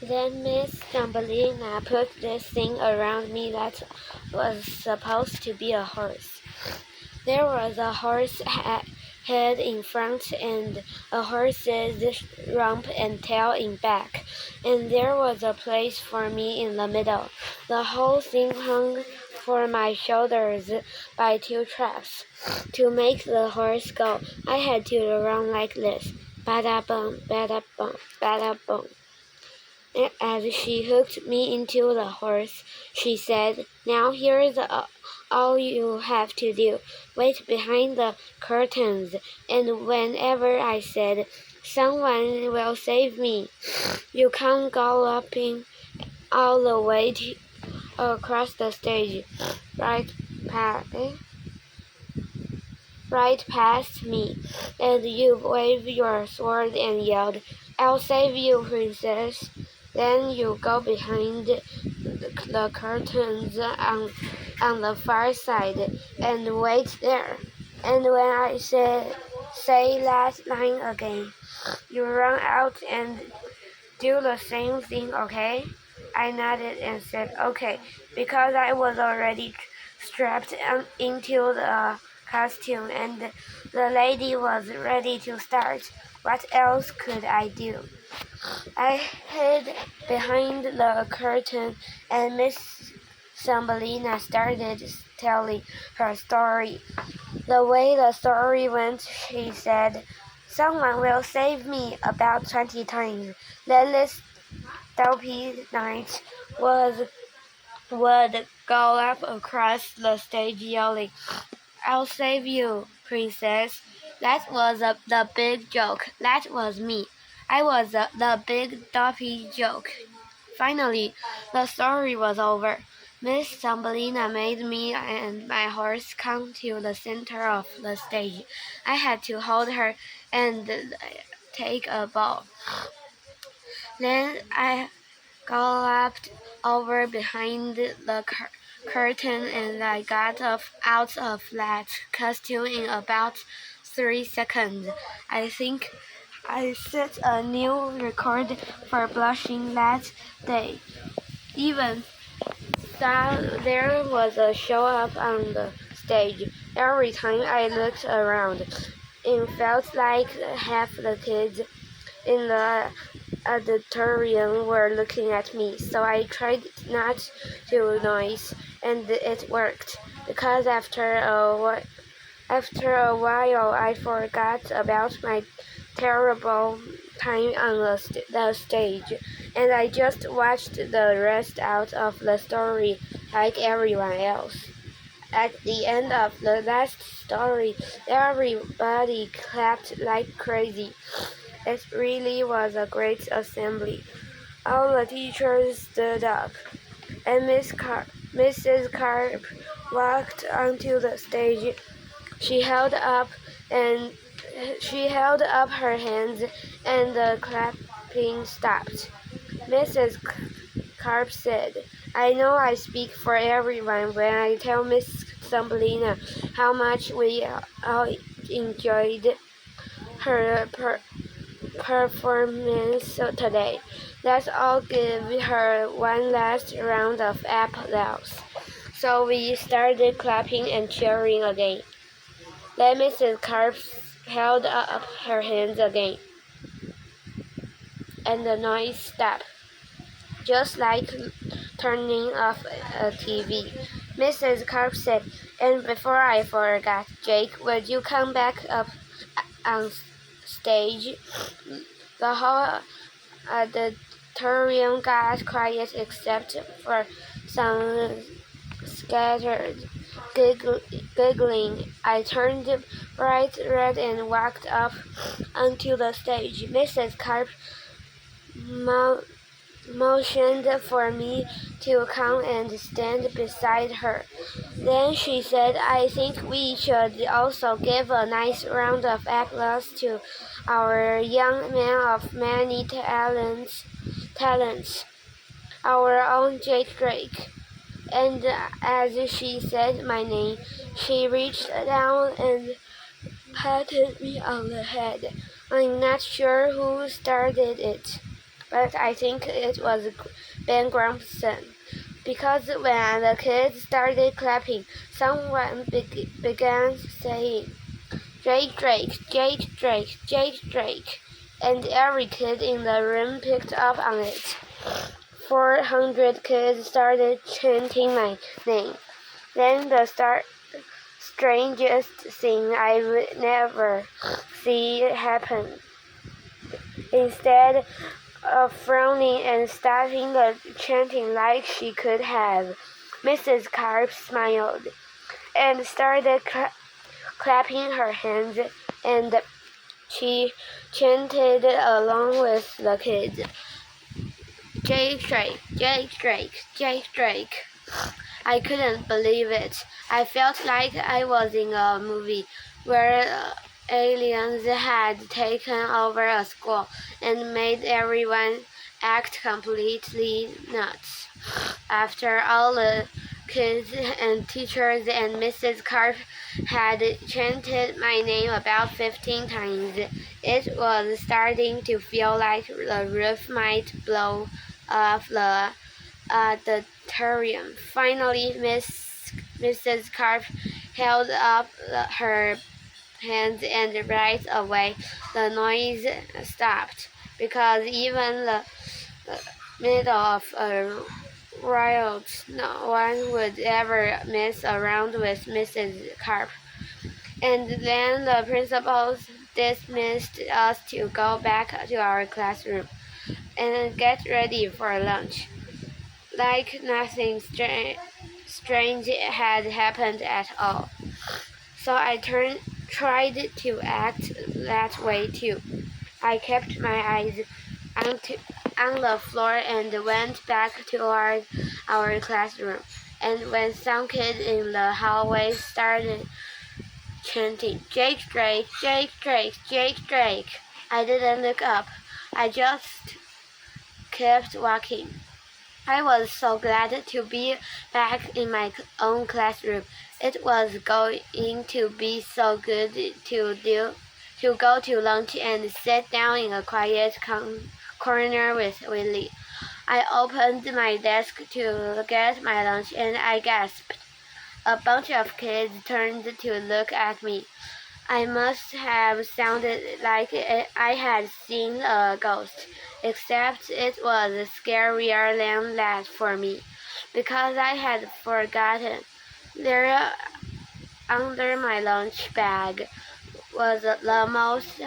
Then Miss Thumbelina put this thing around me that was supposed to be a horse. There was a horse head in front and a horse's rump and tail in back, and there was a place for me in the middle. The whole thing hung for my shoulders by two straps. To make the horse go, I had to run like this, bada bum, bada bum, bada bum. As she hooked me into the horse, she said, "Now here's all you have to do. Wait behind the curtains, and whenever I said, 'Someone will save me,' you come galloping all the way across the stage, right past me, and you wave your sword and yelled, 'I'll save you, princess.' Then you go behind the curtains on the far side and wait there. And when I say that line again, you run out and do the same thing, okay?" I nodded and said, "Okay," because I was already strapped into the costume and the lady was ready to start. What else could I do? I hid behind the curtain and Miss Thumbelina started telling her story. The way the story went, she said, "Someone will save me," about 20 times. Then this dopey knight would gallop across the stage yelling, "I'll save you, princess." That was the big joke. That was me. I was the big dopey joke. Finally, the story was over. Miss Thumbelina made me and my horse come to the center of the stage. I had to hold her and take a bow. Then I galloped over behind the curtain and I got out of that costume in about 3 seconds. I think I set a new record for blushing that day. Even though there was a show up on the stage, every time I looked around, it felt like half the kids in the auditorium were looking at me, so I tried not to noise, and it worked, because after a while I forgot about my terrible time on the stage, and I just watched the rest out of the story like everyone else. At the end of the last story, everybody clapped like crazy. It really was a great assembly. All the teachers stood up, and Mrs. Carp walked onto the stage. She held up her hands, and the clapping stopped. Mrs. Carp said, "I know I speak for everyone when I tell Miss Thumbelina how much we all enjoyed her performance today. Let's all give her one last round of applause." So we started clapping and cheering again. Then Mrs. Carp held up her hands again, and the noise stopped, just like turning off a TV. Mrs. Carp said, "And before I forgot, Jake, would you come back up on stage?" The whole auditorium got quiet except for some scattered giggling. I turned bright red and walked up onto the stage. Mrs. Carp motioned for me to come and stand beside her. Then she said, "I think we should also give a nice round of applause to our young man of many talents, our own Jake Drake." And as she said my name, she reached down and patted me on the head. I'm not sure who started it, but I think it was Ben Grumpson. Because when the kids started clapping, someone began saying, Jake Drake, Jake Drake, Jake Drake, and every kid in the room picked up on it. 400 kids started chanting my name. Then the strangest thing I would never see happen. Instead of frowning and stopping the chanting like she could have, Mrs. Carp smiled and started clapping her hands, and she chanted along with the kids. Jake Drake, Jake Drake, Jake Drake. I couldn't believe it. I felt like I was in a movie where aliens had taken over a school and made everyone act completely nuts. After all the kids and teachers and Mrs. Carp had chanted my name about 15 times, it was starting to feel like the roof might blow off the auditorium. Finally, Mrs. Carp held up her hands, and right away the noise stopped, because even the middle of a riot, no one would ever mess around with Mrs. Carp. And then the principal dismissed us to go back to our classroom and get ready for lunch, like nothing strange had happened at all. So I tried to act that way too. I kept my eyes on the floor and went back toward our classroom. And when some kid in the hallway started chanting, Jake Drake, Jake Drake, Jake Drake, I didn't look up. I just kept walking. I was so glad to be back in my own classroom. It was going to be so good to go to lunch and sit down in a quiet corner with Willie. I opened my desk to get my lunch, and I gasped. A bunch of kids turned to look at me. I must have sounded like I had seen a ghost, except it was scarier than that for me, because I had forgotten. There, under my lunch bag, was the most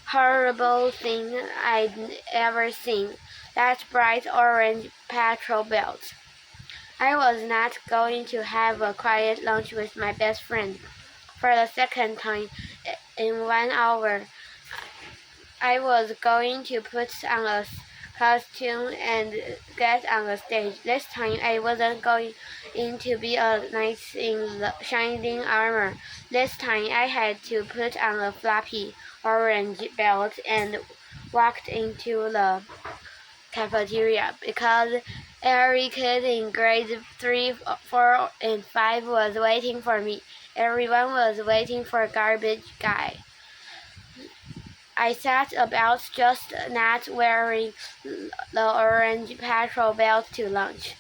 horrible thing I'd ever seen, that bright orange patrol belt. I was not going to have a quiet lunch with my best friend. For the second time in 1 hour, I was going to put on a costume and get on the stage. This time I wasn't going to be a knight in shining armor. This time I had to put on a floppy orange belt and walked into the cafeteria, because every kid in grades 3, 4, and 5 was waiting for me. Everyone was waiting for Garbage Guy. I sat about, just not wearing the orange patrol belt, to lunch.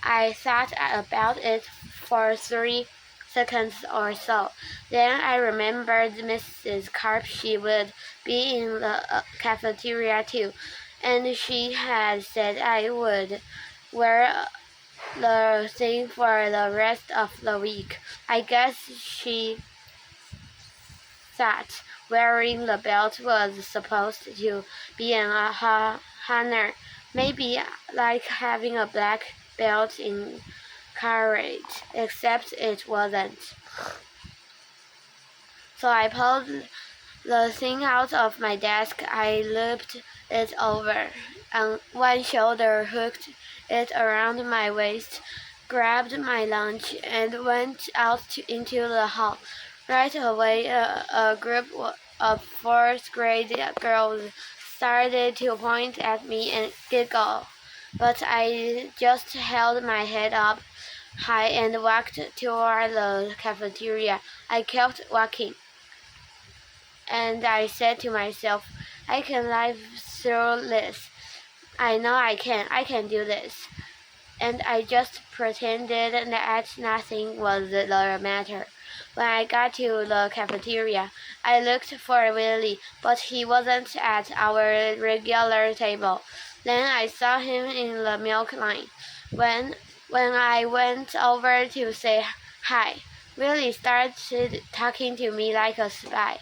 I thought about it for 3 seconds or so. Then I remembered Mrs. Carp. She would be in the cafeteria too, and she had said I would wear the thing for the rest of the week. I guess she thought wearing the belt was supposed to be an honor, maybe like having a black belt in karate, except it wasn't. So I pulled the thing out of my desk. I looped it over on one shoulder, hooked it around my waist, grabbed my lunch, and went out into the hall. Right away, a group of 4th grade girls started to point at me and giggle, but I just held my head up high and walked toward the cafeteria. I kept walking, and I said to myself, I can live through this. I know I can. I can do this." And I just pretended that nothing was the matter. When I got to the cafeteria, I looked for Willie, but he wasn't at our regular table. Then I saw him in the milk line. When I went over to say hi, Willie started talking to me like a spy.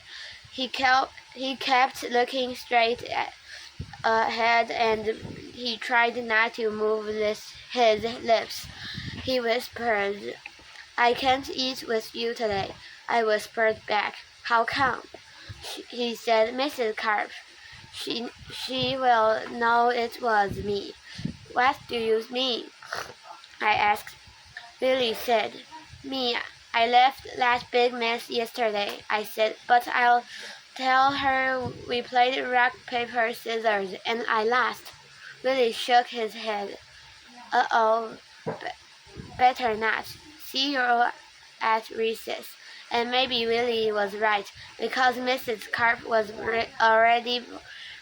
He kept looking straight ahead, and he tried not to move his lips. He whispered, "I can't eat with you today." I whispered back, "How come?" He said, "Mrs. Carp. She will know it was me." "What do you mean?" I asked. Billy said, "Me, I left that big mess yesterday," I said, "but I'll tell her we played rock, paper, scissors, and I lost." Billy shook his head. "Uh-oh, better not. See you at recess." And maybe Willie was right, because Mrs. Carp was already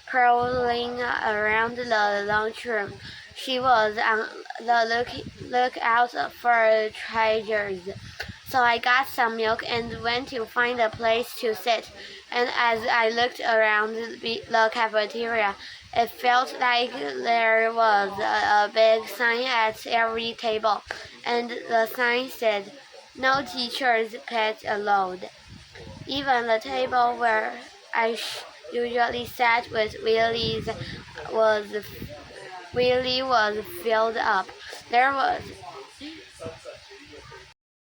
prowling around the lunchroom. She was on the lookout for treasures. So I got some milk and went to find a place to sit. And as I looked around the cafeteria, it felt like there was a big sign at every table, and the sign said, "No teacher's pet allowed." Even the table where I usually sat with Willie was filled up. There